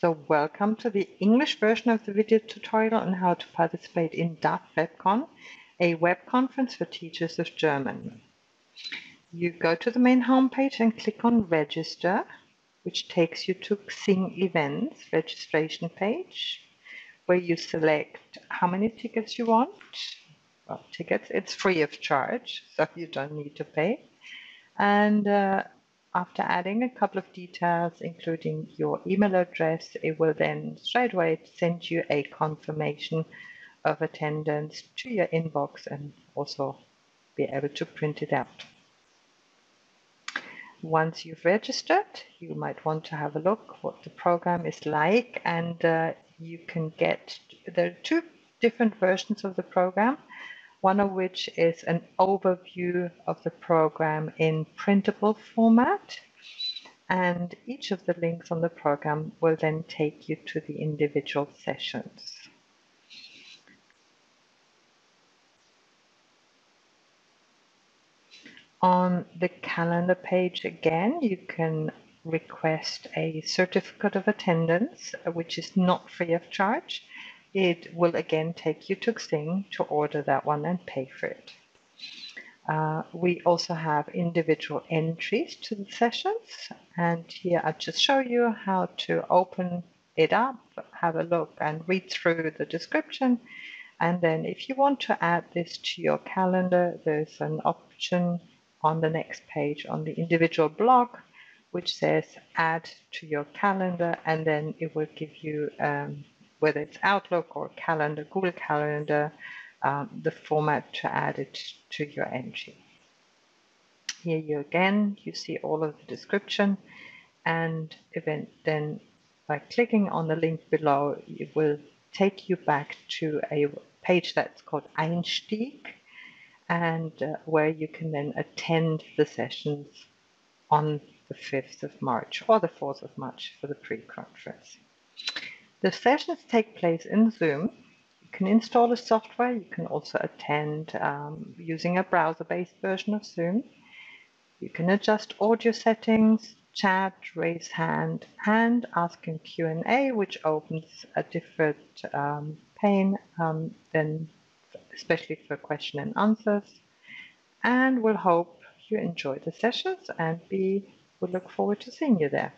So welcome to the English version of the video tutorial on how to participate in DaFWEBKON, a web conference for teachers of German. You go to the main homepage and click on Register, which takes you to Xing Events registration page, where you select how many tickets you want. Well, tickets, it's free of charge, so you don't need to pay. And after adding a couple of details, including your email address, it will then straight away send you a confirmation of attendance to your inbox and also be able to print it out. Once you've registered, you might want to have a look what the program is like, and you can get, there are two different versions of the program, one of which is an overview of the program in printable format, and each of the links on the program will then take you to the individual sessions. On the calendar page again, you can request a certificate of attendance, which is not free of charge. It will again take you to Xing to order that one and pay for it. We also have individual entries to the sessions, and here I'll just show you how to open it up, have a look and read through the description, and then if you want to add this to your calendar, there's an option on the next page on the individual block which says add to your calendar, and then it will give you whether it's Outlook or Calendar, Google Calendar, the format to add it to your entry. Here you see all of the description, and then by clicking on the link below, it will take you back to a page that's called Einstieg, and where you can then attend the sessions on the 5th of March or the 4th of March for the pre-conference. The sessions take place in Zoom. You can install the software. You can also attend using a browser-based version of Zoom. You can adjust audio settings, chat, raise hand, and ask in Q&A, which opens a different pane than especially for question and answers. And we'll hope you enjoy the sessions, and we look forward to seeing you there.